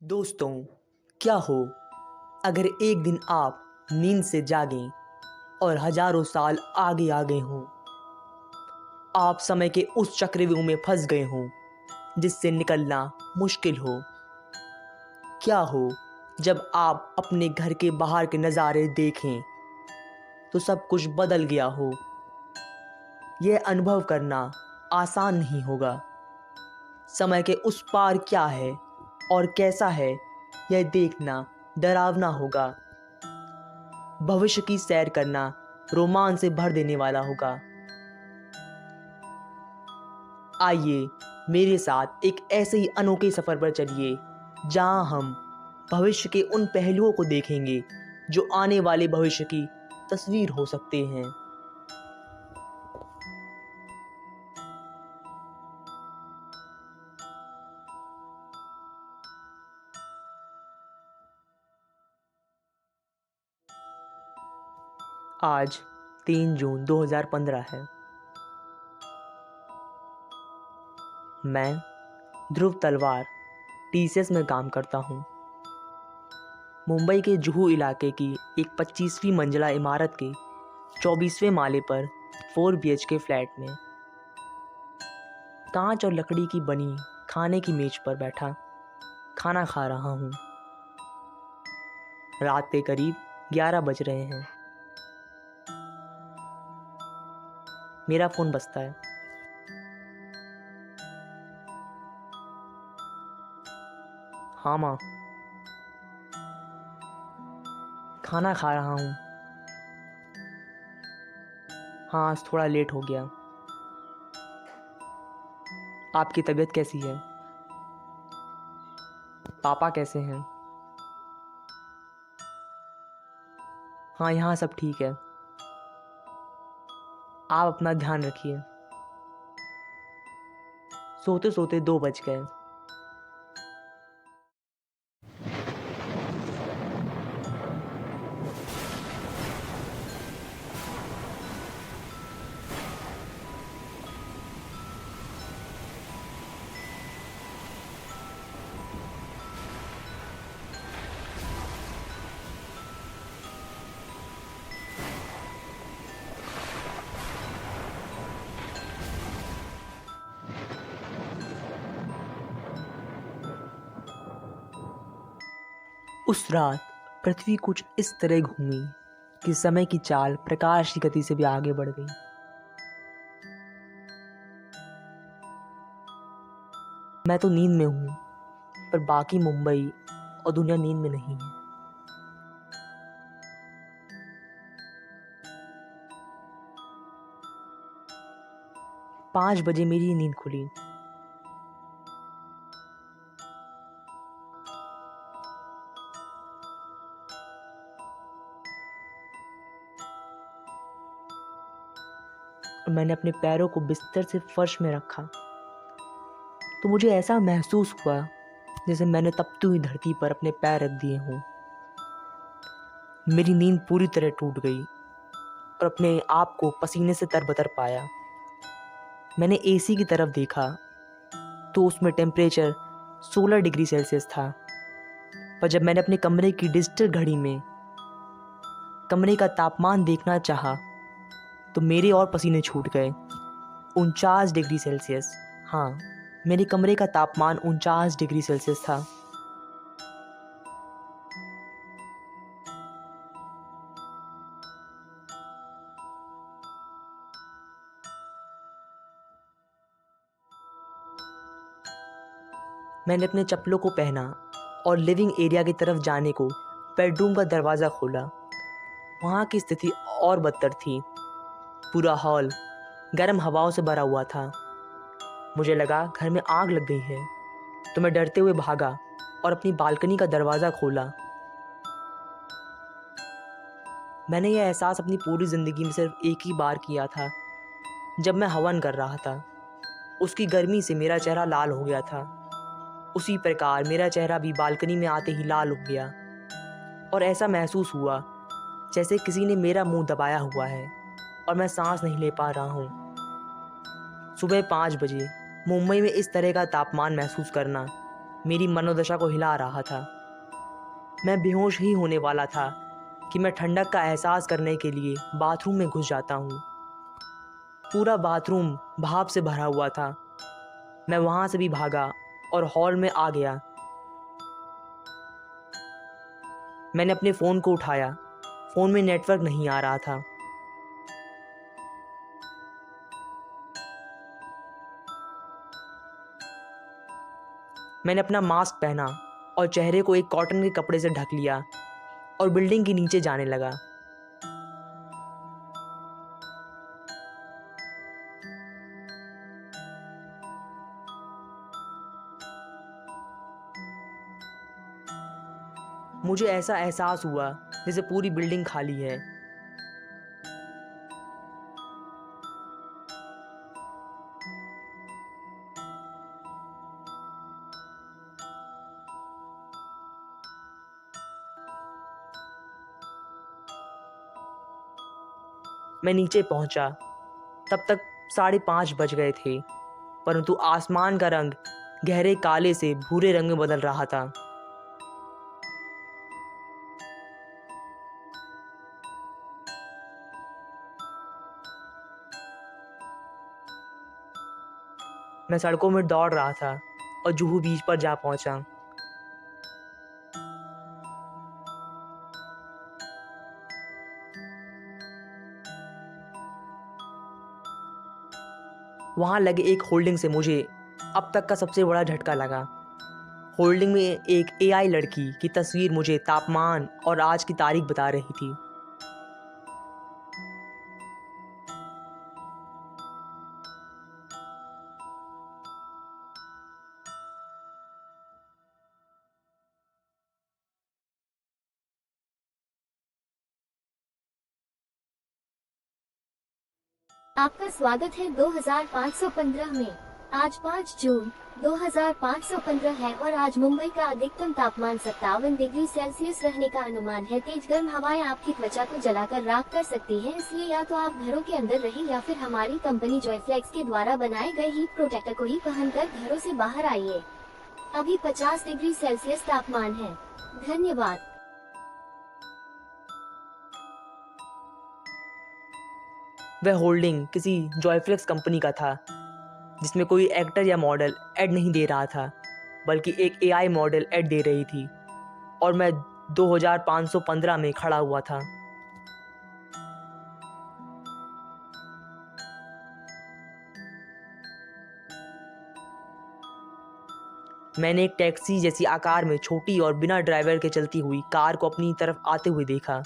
दोस्तों, क्या हो अगर एक दिन आप नींद से जागें और हजारों साल आगे आ गए हों। आप समय के उस चक्रव्यूह में फंस गए हों जिससे निकलना मुश्किल हो। क्या हो जब आप अपने घर के बाहर के नज़ारे देखें तो सब कुछ बदल गया हो। यह अनुभव करना आसान नहीं होगा। समय के उस पार क्या है और कैसा है, यह देखना डरावना होगा। भविष्य की सैर करना रोमांच से भर देने वाला होगा। आइए मेरे साथ एक ऐसे ही अनोखे सफ़र पर चलिए जहां हम भविष्य के उन पहलुओं को देखेंगे जो आने वाले भविष्य की तस्वीर हो सकते हैं। आज 3 जून 2015 है। मैं ध्रुव तलवार टीसीएस में काम करता हूँ। मुंबई के जुहू इलाके की एक 25वीं मंजिला इमारत के 24वें माले पर 4 BHK फ्लैट में कांच और लकड़ी की बनी खाने की मेज पर बैठा खाना खा रहा हूँ। रात के करीब 11 बज रहे हैं। मेरा फ़ोन बजता है। हाँ माँ, खाना खा रहा हूँ। हाँ, आज थोड़ा लेट हो गया। आपकी तबीयत कैसी है? पापा कैसे हैं? हाँ, यहाँ सब ठीक है। आप अपना ध्यान रखिए। सोते सोते 2 बज गए। उस रात पृथ्वी कुछ इस तरह घूमी कि समय की चाल प्रकाश की गति से भी आगे बढ़ गई। मैं तो नींद में हूँ, पर बाकी मुंबई और दुनिया नींद में नहीं है। पाँच बजे मेरी नींद खुली। और मैंने अपने पैरों को बिस्तर से फर्श में रखा तो मुझे ऐसा महसूस हुआ जैसे मैंने तपती हुई धरती पर अपने पैर रख दिए हों। मेरी नींद पूरी तरह टूट गई और अपने आप को पसीने से तरबतर पाया। मैंने एसी की तरफ देखा तो उसमें टेम्परेचर 16 डिग्री सेल्सियस था। पर जब मैंने अपने कमरे की डिजिटल घड़ी में कमरे का तापमान देखना चाहा तो मेरे और पसीने छूट गए। 49 डिग्री सेल्सियस। हाँ, मेरे कमरे का तापमान 49 डिग्री सेल्सियस था। मैंने अपने चप्पलों को पहना और लिविंग एरिया की तरफ जाने को बेडरूम का दरवाज़ा खोला। वहाँ की स्थिति और बदतर थी। पूरा हॉल गर्म हवाओं से भरा हुआ था। मुझे लगा घर में आग लग गई है, तो मैं डरते हुए भागा और अपनी बालकनी का दरवाज़ा खोला। मैंने यह एहसास अपनी पूरी ज़िंदगी में सिर्फ एक ही बार किया था, जब मैं हवन कर रहा था। उसकी गर्मी से मेरा चेहरा लाल हो गया था। उसी प्रकार मेरा चेहरा भी बालकनी में आते ही लाल हो गया और ऐसा महसूस हुआ जैसे किसी ने मेरा मुंह दबाया हुआ है और मैं सांस नहीं ले पा रहा हूँ। सुबह 5 बजे मुंबई में इस तरह का तापमान महसूस करना मेरी मनोदशा को हिला रहा था। मैं बेहोश ही होने वाला था कि मैं ठंडक का एहसास करने के लिए बाथरूम में घुस जाता हूँ। पूरा बाथरूम भाप से भरा हुआ था। मैं वहाँ से भी भागा और हॉल में आ गया। मैंने अपने फ़ोन को उठाया। फ़ोन में नेटवर्क नहीं आ रहा था। मैंने अपना मास्क पहना और चेहरे को एक कॉटन के कपड़े से ढक लिया और बिल्डिंग के नीचे जाने लगा। मुझे ऐसा एहसास हुआ जैसे पूरी बिल्डिंग खाली है। मैं नीचे पहुंचा। तब तक 5:30 बज गए थे, परंतु आसमान का रंग गहरे काले से भूरे रंग में बदल रहा था। मैं सड़कों में दौड़ रहा था और जुहू बीच पर जा पहुंचा। वहाँ लगे एक होल्डिंग से मुझे अब तक का सबसे बड़ा झटका लगा। होल्डिंग में एक एआई लड़की की तस्वीर मुझे तापमान और आज की तारीख बता रही थी। आपका स्वागत है 2515 में। आज 5 जून 2515 है और आज मुंबई का अधिकतम तापमान 57 डिग्री सेल्सियस रहने का अनुमान है। तेज गर्म हवाएं आपकी त्वचा को जलाकर राख कर सकती हैं, इसलिए या तो आप घरों के अंदर रहें या फिर हमारी कंपनी जॉयफ्लेक्स के द्वारा बनाए गए हीट प्रोटेक्टर को ही पहनकर घरों से बाहर आइए। अभी 50 डिग्री सेल्सियस तापमान है। धन्यवाद। वह होल्डिंग किसी जॉयफ्लेक्स कंपनी का था, जिसमें कोई एक्टर या मॉडल ऐड नहीं दे रहा था, बल्कि एक एआई मॉडल ऐड दे रही थी और मैं 2515 में खड़ा हुआ था। मैंने एक टैक्सी जैसी आकार में छोटी और बिना ड्राइवर के चलती हुई कार को अपनी तरफ आते हुए देखा।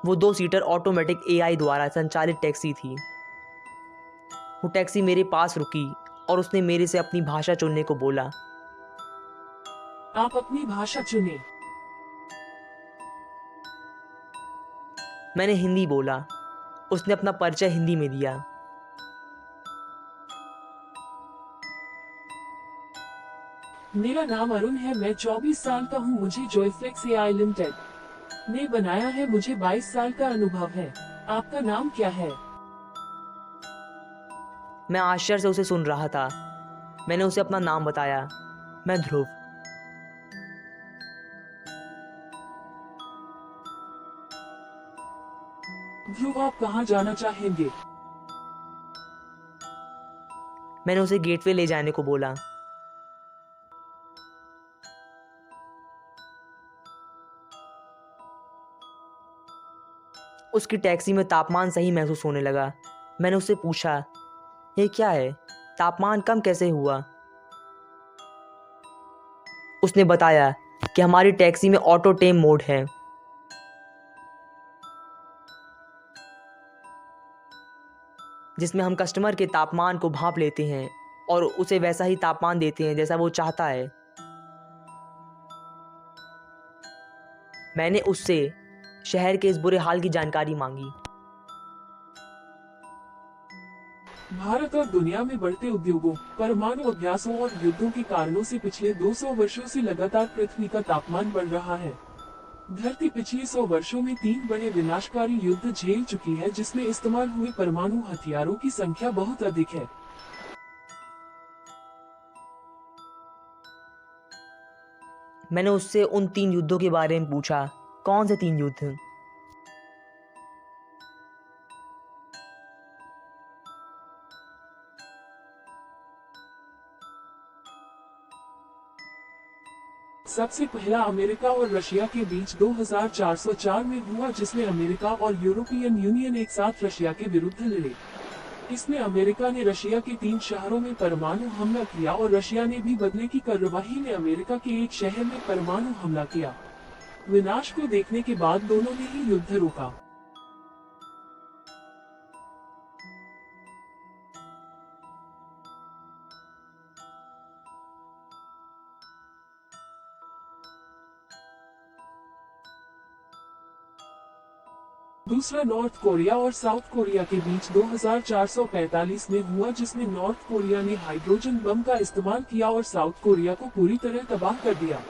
वो 2 सीटर ऑटोमेटिक एआई द्वारा संचालित टैक्सी थी। वो टैक्सी मेरे पास रुकी और उसने मेरे से अपनी भाषा चुनने को बोला। आप अपनी भाषा चुनें। मैंने हिंदी बोला। उसने अपना परिचय हिंदी में दिया। मेरा नाम अरुण है, मैं 24 साल का हूँ। मुझे जॉयफ्लेक्स एआई लिमिटेड ने बनाया है। मुझे 22 साल का अनुभव है। आपका नाम क्या है? मैं आश्चर्य से उसे सुन रहा था। मैंने उसे अपना नाम बताया। मैं ध्रुव। ध्रुव, आप कहाँ जाना चाहेंगे? मैंने उसे गेटवे ले जाने को बोला। उसकी टैक्सी में तापमान सही महसूस होने लगा। मैंने उससे पूछा, ये क्या है? तापमान कम कैसे हुआ? उसने बताया कि हमारी टैक्सी में ऑटो टेम मोड है। जिसमें हम कस्टमर के तापमान को भांप लेते हैं और उसे वैसा ही तापमान देते हैं जैसा वो चाहता है। मैंने उससे शहर के इस बुरे हाल की जानकारी मांगी। भारत और दुनिया में बढ़ते उद्योगों, परमाणु अभ्यासों और युद्धों के कारणों से पिछले 200 वर्षों से लगातार पृथ्वी का तापमान बढ़ रहा है। धरती पिछले 100 वर्षों में 3 बड़े विनाशकारी युद्ध झेल चुकी है, जिसमें इस्तेमाल हुए परमाणु हथियारों की संख्या बहुत अधिक है। मैंने उससे उन 3 युद्धों के बारे में पूछा। कौन से 3 युद्ध? सबसे पहला अमेरिका और रशिया के बीच 2404 में हुआ, जिसमें अमेरिका और यूरोपियन यूनियन एक साथ रशिया के विरुद्ध लड़े। इसमें अमेरिका ने रशिया के 3 शहरों में परमाणु हमला किया और रशिया ने भी बदले की कार्रवाई में अमेरिका के एक शहर में परमाणु हमला किया। विनाश को देखने के बाद दोनों ने ही युद्ध रोका। दूसरा नॉर्थ कोरिया और साउथ कोरिया के बीच 2445 में हुआ, जिसमें नॉर्थ कोरिया ने हाइड्रोजन बम का इस्तेमाल किया और साउथ कोरिया को पूरी तरह तबाह कर दिया।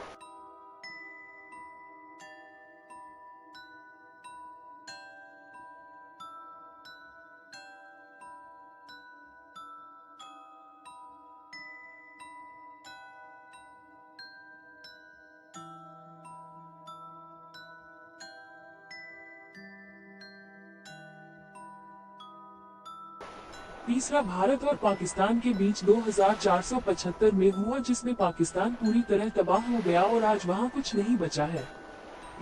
तीसरा भारत और पाकिस्तान के बीच 2475 में हुआ, जिसमें पाकिस्तान पूरी तरह तबाह हो गया और आज वहां कुछ नहीं बचा है।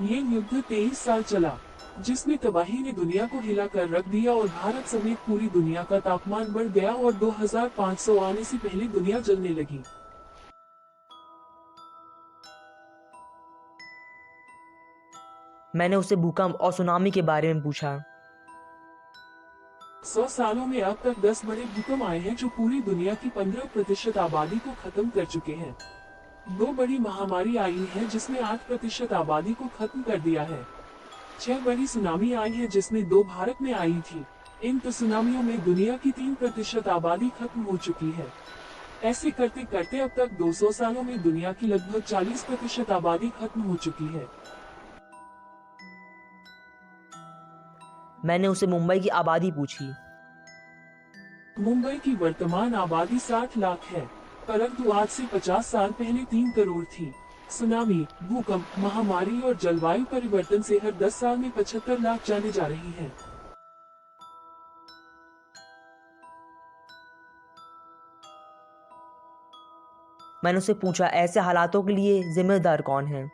ये युद्ध 23 साल चला, जिसमें तबाही ने दुनिया को हिलाकर रख दिया और भारत समेत पूरी दुनिया का तापमान बढ़ गया और 2500 आने से पहले दुनिया जलने लगी। मैंने उससे भूकंप और सुनामी के बारे में पूछा। 100 सालों में अब तक 10 बड़े भूकंप आए हैं, जो पूरी दुनिया की 15% आबादी को खत्म कर चुके हैं। 2 बड़ी महामारी आई है, जिसमें 8% आबादी को खत्म कर दिया है। 6 बड़ी सुनामी आई है, जिसमें 2 भारत में आई थी। इन सुनामियों में दुनिया की 3% आबादी खत्म हो चुकी है। ऐसे करते करते अब तक 200 सालों में दुनिया की लगभग 40% आबादी खत्म हो चुकी है। मैंने उसे मुंबई की आबादी पूछी। मुंबई की वर्तमान आबादी 60 लाख है, परंतु आज से 50 साल पहले 3 करोड़ थी। सुनामी, भूकंप, महामारी और जलवायु परिवर्तन से हर 10 साल में 75 लाख जाने जा रही हैं। मैंने उससे पूछा, ऐसे हालातों के लिए जिम्मेदार कौन है?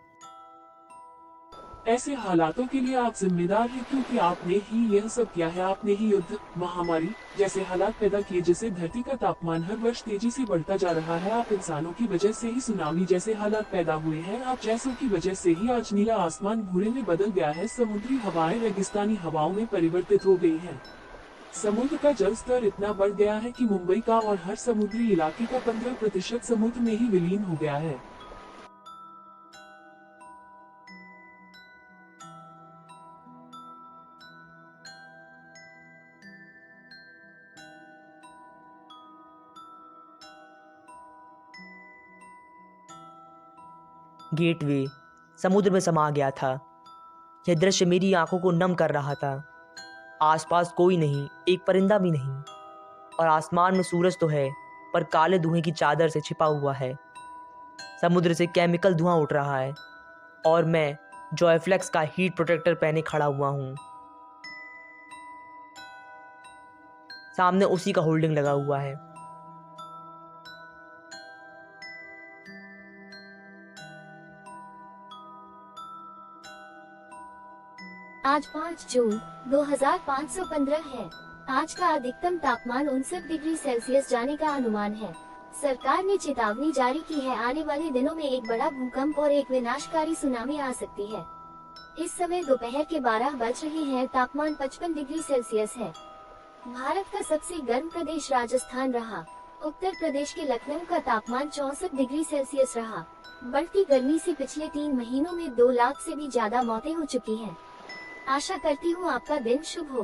ऐसे हालातों के लिए आप जिम्मेदार हैं, क्योंकि आपने ही यह सब किया है। आपने ही युद्ध, महामारी जैसे हालात पैदा किए, जिससे धरती का तापमान हर वर्ष तेजी से बढ़ता जा रहा है। आप इंसानों की वजह से ही सुनामी जैसे हालात पैदा हुए हैं। आप जैसों की वजह से ही आज नीला आसमान भूरे में बदल गया है। समुद्री हवाएं रेगिस्तानी हवाओं में परिवर्तित हो गई है। समुद्र का जल स्तर इतना बढ़ गया है कि मुंबई का और हर समुद्री इलाके का 15% समुद्र में ही विलीन हो गया है। गेटवे समुद्र में समा गया था। यह दृश्य मेरी आंखों को नम कर रहा था। आसपास कोई नहीं, एक परिंदा भी नहीं, और आसमान में सूरज तो है, पर काले धुएं की चादर से छिपा हुआ है। समुद्र से केमिकल धुआं उठ रहा है और मैं जॉयफ्लेक्स का हीट प्रोटेक्टर पहने खड़ा हुआ हूँ। सामने उसी का होल्डिंग लगा हुआ है। आज 5 जून 2515 है। आज का अधिकतम तापमान 59 डिग्री सेल्सियस जाने का अनुमान है। सरकार ने चेतावनी जारी की है, आने वाले दिनों में एक बड़ा भूकंप और एक विनाशकारी सुनामी आ सकती है। इस समय दोपहर के 12 बज रहे हैं। तापमान 55 डिग्री सेल्सियस है। भारत का सबसे गर्म प्रदेश राजस्थान रहा। उत्तर प्रदेश के लखनऊ का तापमान 64 डिग्री सेल्सियस रहा। बढ़ती गर्मी से पिछले 3 महीनों में 2 लाख से भी ज्यादा मौतें हो चुकी हैं। आशा करती हूँ आपका दिन शुभ हो।